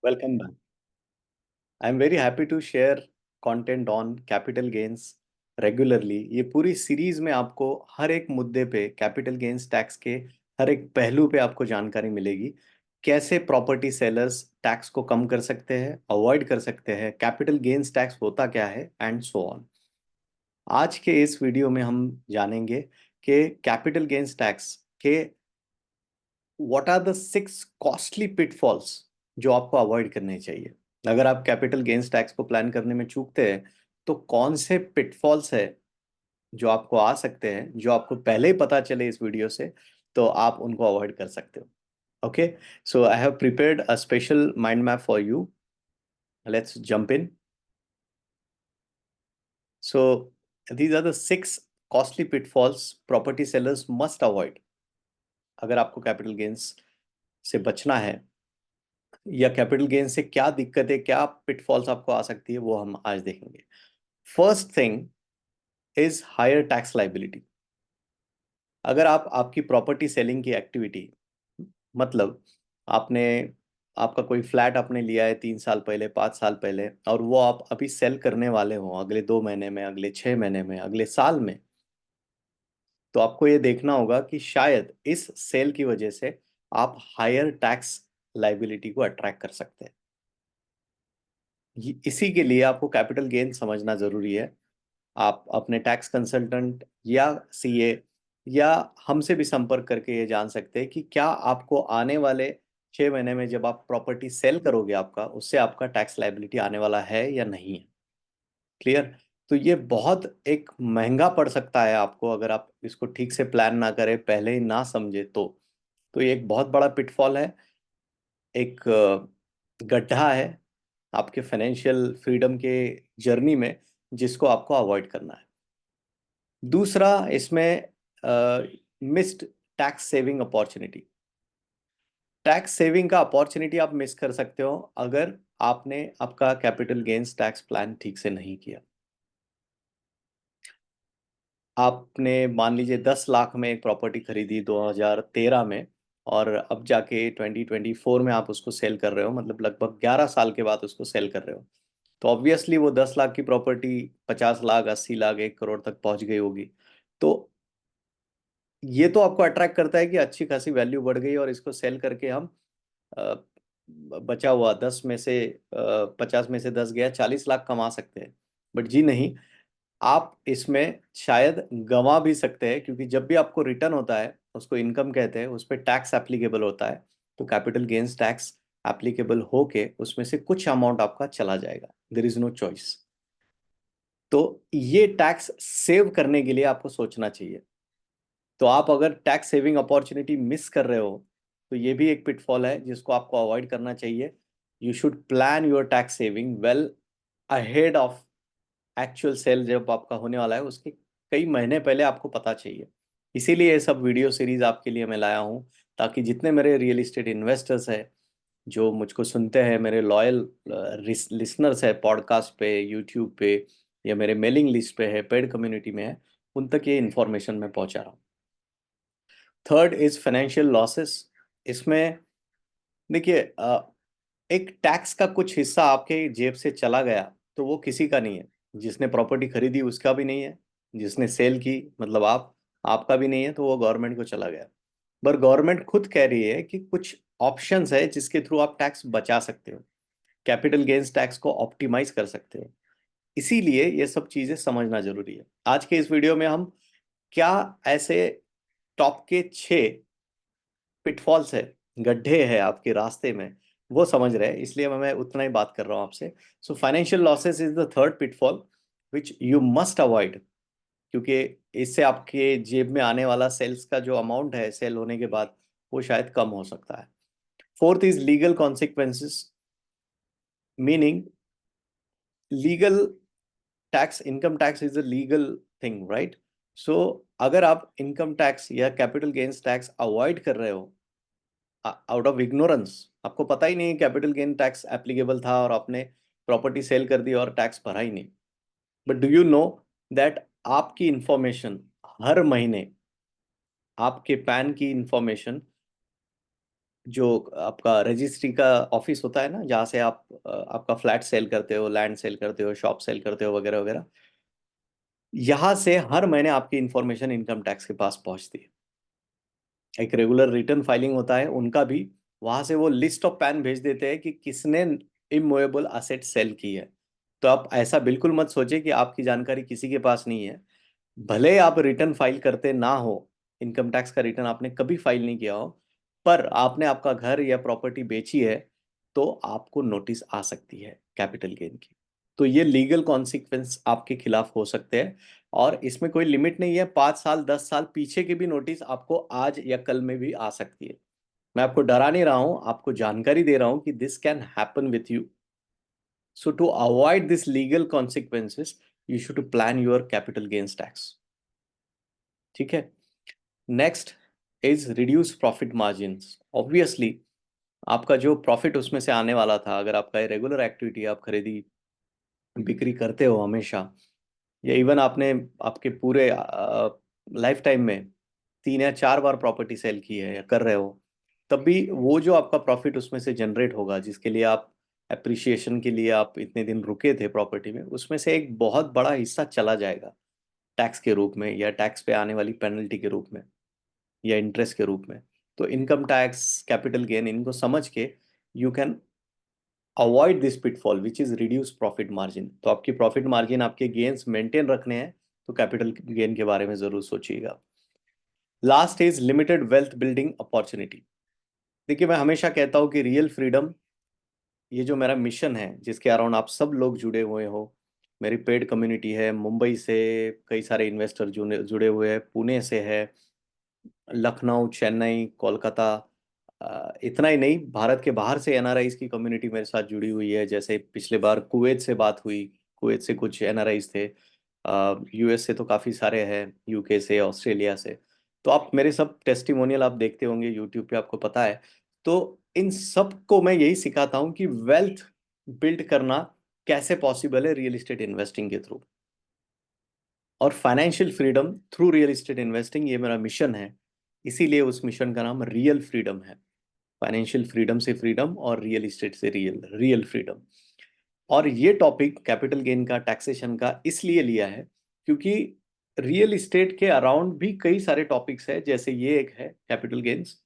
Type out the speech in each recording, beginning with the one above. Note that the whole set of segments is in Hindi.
Welcome back. I'm very happy to share content on capital gains regularly. ये पूरी सीरीज में आपको हर एक मुद्दे पे कैपिटल गेन्स टैक्स के हर एक पहलू पे आपको जानकारी मिलेगी। कैसे प्रॉपर्टी सेलर्स टैक्स को कम कर सकते हैं, अवॉइड कर सकते हैं, कैपिटल गेन्स टैक्स होता क्या है एंड सो ऑन। आज के इस वीडियो में हम जानेंगे कि कैपिटल गेन्स टैक्स के what are the 6 costly pitfalls जो आपको अवॉइड करने चाहिए। अगर आप कैपिटल गेन्स टैक्स को प्लान करने में चूकते हैं तो कौन से पिटफॉल्स है जो आपको आ सकते हैं, जो आपको पहले ही पता चले इस वीडियो से तो आप उनको अवॉइड कर सकते हो। Okay, so I have prepared a special mind map for you. Let's jump in. So these are the 6 costly pitfalls property sellers must avoid अगर आपको कैपिटल गेन्स से बचना है, या कैपिटल गेन से क्या दिक्कतें, क्या पिटफॉल्स आपको आ सकती है, वो हम आज देखेंगे। First thing is higher tax liability. अगर आप आपकी प्रॉपर्टी सेलिंग की एक्टिविटी, मतलब आपने आपका कोई फ्लैट आपने लिया है 3 साल पहले, 5 साल पहले, और वो आप अभी सेल करने वाले हो अगले 2 महीने में, अगले 6 महीने में, अगले साल में, तो आपको ये देखना होगा कि शायद इस सेल की वजह से आप हायर टैक्स लाइबिलिटी को अट्रैक्ट कर सकते हैं। इसी के लिए आपको कैपिटल गेन समझना जरूरी है। आप अपने टैक्स कंसल्टेंट या सीए या हमसे भी संपर्क करके ये जान सकते हैं कि क्या आपको आने वाले 6 महीने में जब आप प्रॉपर्टी सेल करोगे, आपका उससे आपका टैक्स लायबिलिटी आने वाला है या नहीं है। क्लियर? तो ये बहुत एक महंगा पड़ सकता है आपको अगर आप इसको ठीक से प्लान ना करें, पहले ही ना समझे तो ये एक बहुत बड़ा पिटफॉल है, एक गड्ढा है आपके फाइनेंशियल फ्रीडम के जर्नी में, जिसको आपको अवॉइड करना है। दूसरा इसमें missed tax saving opportunity. Tax saving का अपॉर्चुनिटी आप मिस कर सकते हो अगर आपने आपका कैपिटल गेन्स टैक्स प्लान ठीक से नहीं किया। आपने मान लीजिए 10 लाख में एक प्रॉपर्टी खरीदी 2013 में, और अब जाके 2024 में आप उसको सेल कर रहे हो, मतलब लगभग 11 साल के बाद उसको सेल कर रहे हो, तो ऑब्वियसली वो 10 लाख की प्रॉपर्टी 50 लाख, 80 लाख, 1 करोड़ तक पहुंच गई होगी। तो ये तो आपको अट्रैक्ट करता है कि अच्छी खासी वैल्यू बढ़ गई और इसको सेल करके हम अ, बचा हुआ 50 में से 10 गया, 40 लाख कमा सकते हैं। बट जी नहीं, आप इसमें शायद गंवा भी सकते हैं, क्योंकि जब भी आपको रिटर्न होता है, उसको इनकम कहते हैं, उस पर टैक्स एप्लीकेबल होता है। तो कैपिटल गेन्स टैक्स एप्लीकेबल होके उसमें से कुछ अमाउंट आपका चला जाएगा। There is no choice. तो ये टैक्स सेव करने के लिए आपको सोचना चाहिए। तो आप अगर टैक्स सेविंग अपॉर्चुनिटी मिस कर रहे हो तो ये भी एक पिटफॉल है जिसको आपको अवॉइड करना चाहिए। You should plan your tax saving well ahead of actual sale जब आपका होने वाला है, उसके कई महीने पहले आपको पता चाहिए। इसीलिए ये सब वीडियो सीरीज आपके लिए मैं लाया हूँ, ताकि जितने मेरे रियल इस्टेट इन्वेस्टर्स हैं जो मुझको सुनते हैं, मेरे लॉयल लिसनर्स है पॉडकास्ट पे, यूट्यूब पे, या मेरे मेलिंग लिस्ट पे है, पेड कम्युनिटी में है, उन तक ये इन्फॉर्मेशन मैं पहुंचा रहा हूँ। Third is financial losses. इसमें देखिए, एक टैक्स का कुछ हिस्सा आपके जेब से चला गया तो वो किसी का नहीं है। जिसने प्रॉपर्टी खरीदी उसका भी नहीं है, जिसने सेल की मतलब आपका भी नहीं है, तो वो गवर्नमेंट को चला गया। पर गवर्नमेंट खुद कह रही है कि कुछ ऑप्शंस है जिसके थ्रू आप टैक्स बचा सकते हो, कैपिटल गेन्स टैक्स को ऑप्टिमाइज कर सकते हो। इसीलिए ये सब चीजें समझना जरूरी है। आज के इस वीडियो में हम क्या ऐसे टॉप के 6 पिटफॉल्स है, गड्ढे है आपके रास्ते में, वो समझ रहे हैं, इसलिए मैं उतना ही बात कर रहा हूँ आपसे। So financial losses is the third pitfall which you must avoid, क्योंकि इससे आपके जेब में आने वाला सेल्स का जो अमाउंट है सेल होने के बाद, वो शायद कम हो सकता है। Fourth is legal consequences, meaning legal tax, income tax is a legal thing, right? So अगर आप इनकम टैक्स या कैपिटल गेन्स टैक्स अवॉइड कर रहे हो आउट ऑफ इग्नोरेंस, आपको पता ही नहीं कैपिटल गेन टैक्स एप्लीकेबल था और आपने प्रॉपर्टी सेल कर दी और टैक्स भरा ही नहीं, but do you know that आपकी इंफॉर्मेशन हर महीने, आपके पैन की इंफॉर्मेशन जो आपका रजिस्ट्री का ऑफिस होता है ना, जहाँ से आप आपका फ्लैट सेल करते हो, लैंड सेल करते हो, शॉप सेल करते हो, वगैरह वगैरह, यहाँ से हर महीने आपकी इंफॉर्मेशन इनकम टैक्स के पास पहुंचती है। एक रेगुलर रिटर्न फाइलिंग होता है उनका भी, वहां से वो लिस्ट ऑफ पैन भेज देते हैं कि किसने इमूवेबल असेट सेल की है। तो आप ऐसा बिल्कुल मत सोचिए कि आपकी जानकारी किसी के पास नहीं है। भले आप रिटर्न फाइल करते ना हो, इनकम टैक्स का रिटर्न आपने कभी फाइल नहीं किया हो, पर आपने आपका घर या प्रॉपर्टी बेची है, तो आपको नोटिस आ सकती है कैपिटल गेन की। तो ये लीगल कॉन्सिक्वेंस आपके खिलाफ हो सकते हैं, और इसमें कोई लिमिट नहीं है, 5 साल 10 साल पीछे की भी नोटिस आपको आज या कल में भी आ सकती है। मैं आपको डरा नहीं रहा हूं, आपको जानकारी दे रहा हूं कि this can happen with you. So to avoid this legal consequences, you should plan your capital gains tax. ठीक है। Next is reduce profit margins. Obviously आपका जो प्रॉफिट उसमें से आने वाला था, अगर आपका रेगुलर एक्टिविटी, आप खरीदी बिक्री करते हो हमेशा, या इवन आपने आपके पूरे लाइफ टाइम में 3 या 4 बार प्रॉपर्टी सेल की है या कर रहे हो, तब भी वो जो आपका प्रॉफिट उसमें से जनरेट होगा, जिसके लिए आप एप्रिसिएशन के लिए आप इतने दिन रुके थे प्रॉपर्टी में, उसमें से एक बहुत बड़ा हिस्सा चला जाएगा टैक्स के रूप में, या टैक्स पे आने वाली पेनल्टी के रूप में, या इंटरेस्ट के रूप में। तो इनकम टैक्स, कैपिटल गेन, इनको समझ के you can avoid this pitfall which is reduce profit margin. तो आपकी प्रॉफिट मार्जिन, आपके गेन्स मेंटेन रखने हैं, तो कैपिटल गेन के बारे में जरूर सोचिएगा। Last is limited wealth building opportunity. देखिए, मैं हमेशा कहता हूं कि रियल फ्रीडम, ये जो मेरा मिशन है जिसके अराउंड आप सब लोग जुड़े हुए हो, मेरी पेड कम्युनिटी है, मुंबई से कई सारे इन्वेस्टर जुड़े जुड़े हुए हैं, पुणे से है, लखनऊ, चेन्नई, कोलकाता, इतना ही नहीं, भारत के बाहर से एनआरआईज की कम्युनिटी मेरे साथ जुड़ी हुई है। जैसे पिछले बार कुवैत से बात हुई, कुवैत से कुछ एनआरआईज थे, यूएस से तो काफ़ी सारे हैं, यूके से, ऑस्ट्रेलिया से। तो आप मेरे सब टेस्टिमोनियल आप देखते होंगे यूट्यूब पे, आपको पता है। तो इन सब को मैं यही सिखाता हूँ कि वेल्थ बिल्ड करना कैसे पॉसिबल है रियल एस्टेट इन्वेस्टिंग के थ्रू, और financial freedom through real estate investing, ये मेरा मिशन है। इसीलिए उस मिशन का नाम रियल फ्रीडम है। फाइनेंशियल फ्रीडम से फ्रीडम, और रियल एस्टेट से रियल रियल फ्रीडम। और ये टॉपिक कैपिटल गेन का, टैक्सेशन का, इसलिए लिया है क्योंकि रियल एस्टेट के अराउंड भी कई सारे टॉपिक्स है, जैसे ये एक है कैपिटल गेन्स,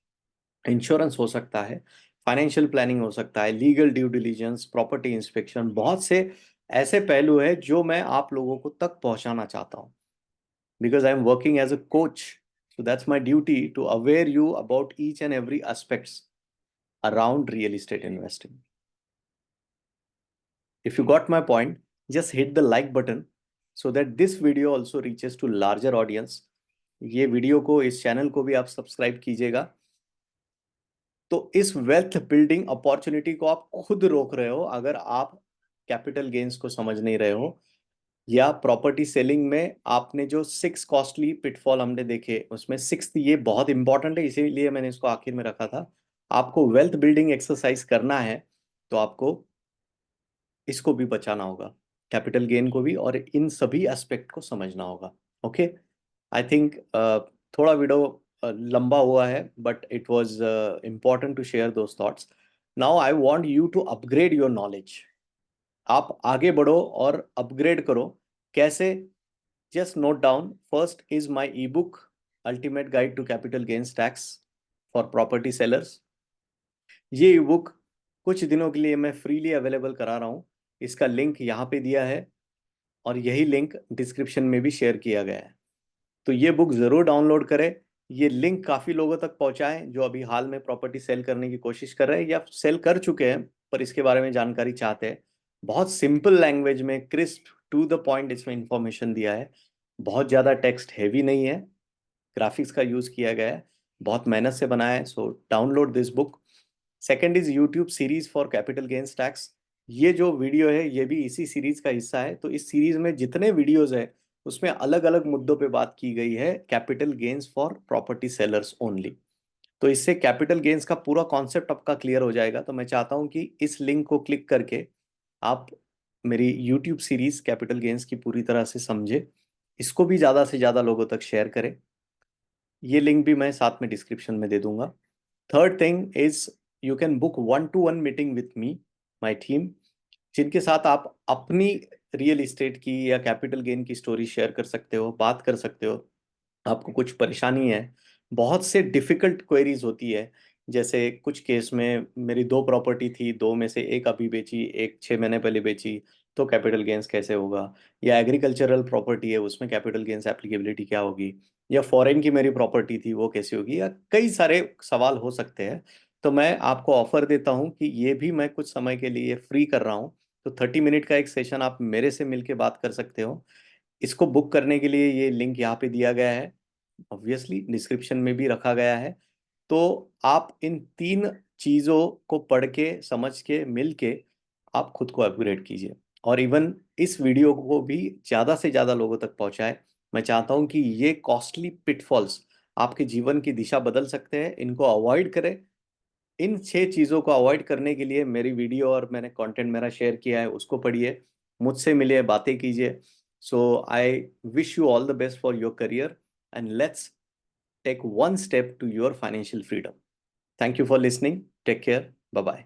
इंश्योरेंस हो सकता है, फाइनेंशियल प्लानिंग हो सकता है, legal due diligence, property inspection, बहुत से ऐसे पहलू है जो मैं आप लोगों को तक पहुंचाना चाहता हूं, because I am working as a coach. So that's my duty to aware you about each and every aspects around real estate investing. If you got my point, just hit the like button so that this video also reaches to larger audience. ये वीडियो को, इस चैनल को भी आप सब्सक्राइब कीजिएगा। तो इस वेल्थ बिल्डिंग अपॉर्चुनिटी को आप खुद रोक रहे हो अगर आप कैपिटल गेन्स को समझ नहीं रहे हो, या प्रॉपर्टी सेलिंग में आपने जो 6 कॉस्टली पिटफॉल हमने देखे, उसमें 6th ये बहुत इंपॉर्टेंट है, इसीलिए मैंने इसको आखिर में रखा था। आपको वेल्थ बिल्डिंग एक्सरसाइज करना है, तो आपको इसको भी बचाना होगा, कैपिटल गेन को भी, और इन सभी एस्पेक्ट को समझना होगा। ओके, आई थिंक थोड़ा वीडियो लंबा हुआ है, but it was important to share those thoughts. Now I want you to upgrade your knowledge. आप आगे बढ़ो और अपग्रेड करो। कैसे? Just note down, first is my e-book, ultimate guide to capital gains tax for property sellers. ये ई बुक कुछ दिनों के लिए मैं फ्रीली अवेलेबल करा रहा हूँ। इसका लिंक यहाँ पे दिया है, और यही लिंक डिस्क्रिप्शन में भी शेयर किया गया है। तो ये बुक ज़रूर डाउनलोड करें। ये लिंक काफ़ी लोगों तक पहुँचाएं जो अभी हाल में प्रॉपर्टी सेल करने की कोशिश कर रहे हैं, या सेल कर चुके हैं पर इसके बारे में जानकारी चाहते हैं। बहुत सिंपल लैंग्वेज में, क्रिस्प टू द पॉइंट इसमें इंफॉर्मेशन दिया है। बहुत ज़्यादा टेक्स्ट हैवी नहीं है, ग्राफिक्स का यूज़ किया गया है, बहुत मेहनत से बनाया है। So download this book. Second is YouTube series for capital gains tax. ये जो वीडियो है ये भी इसी सीरीज का हिस्सा है। तो इस सीरीज में जितने वीडियोस है उसमें अलग अलग मुद्दों पे बात की गई है, capital gains for property sellers only. तो इससे कैपिटल गेन्स का पूरा कॉन्सेप्ट आपका क्लियर हो जाएगा। तो मैं चाहता हूं कि इस लिंक को क्लिक करके आप मेरी यूट्यूब सीरीज कैपिटल गेन्स की पूरी तरह से समझे, इसको भी ज़्यादा से ज़्यादा लोगों तक शेयर करें। ये लिंक भी मैं साथ में डिस्क्रिप्शन में दे दूंगा। Third thing is you can book 1-to-1 meeting with me, my team, जिनके साथ आप अपनी रियल इस्टेट की या कैपिटल गेन की स्टोरी शेयर कर सकते हो, बात कर सकते हो। आपको कुछ परेशानी है, बहुत से डिफिकल्ट क्वेरीज होती है, जैसे कुछ केस में मेरी 2 प्रॉपर्टी थी, 2 में से एक अभी बेची, एक 6 महीने पहले बेची, तो कैपिटल गेन्स कैसे होगा? या एग्रीकल्चरल प्रॉपर्टी है, उसमें कैपिटल गेन्स एप्लीकेबिलिटी क्या होगी? या फॉरेन की मेरी प्रॉपर्टी थी, वो कैसी होगी? या कई सारे सवाल हो सकते हैं। तो मैं आपको ऑफर देता हूँ कि ये भी मैं कुछ समय के लिए फ्री कर रहा हूँ, तो 30 मिनट का एक सेशन आप मेरे से मिलके बात कर सकते हो। इसको बुक करने के लिए ये लिंक यहाँ पे दिया गया है, ऑब्वियसली डिस्क्रिप्शन में भी रखा गया है। तो आप इन 3 चीजों को पढ़ के, समझ के, मिल के आप खुद को अपग्रेड कीजिए, और इवन इस वीडियो को भी ज्यादा से ज्यादा लोगों तक पहुंचाए। मैं चाहता हूं कि ये कॉस्टली पिटफॉल्स आपके जीवन की दिशा बदल सकते हैं, इनको अवॉइड करें। इन 6 चीजों को अवॉइड करने के लिए मेरी वीडियो और मैंने कंटेंट मेरा शेयर किया है, उसको पढ़िए, मुझसे मिलिए, बातें कीजिए। So I wish you all the best for your career, and let's take one step to your financial freedom. Thank you for listening. Take care. Bye bye.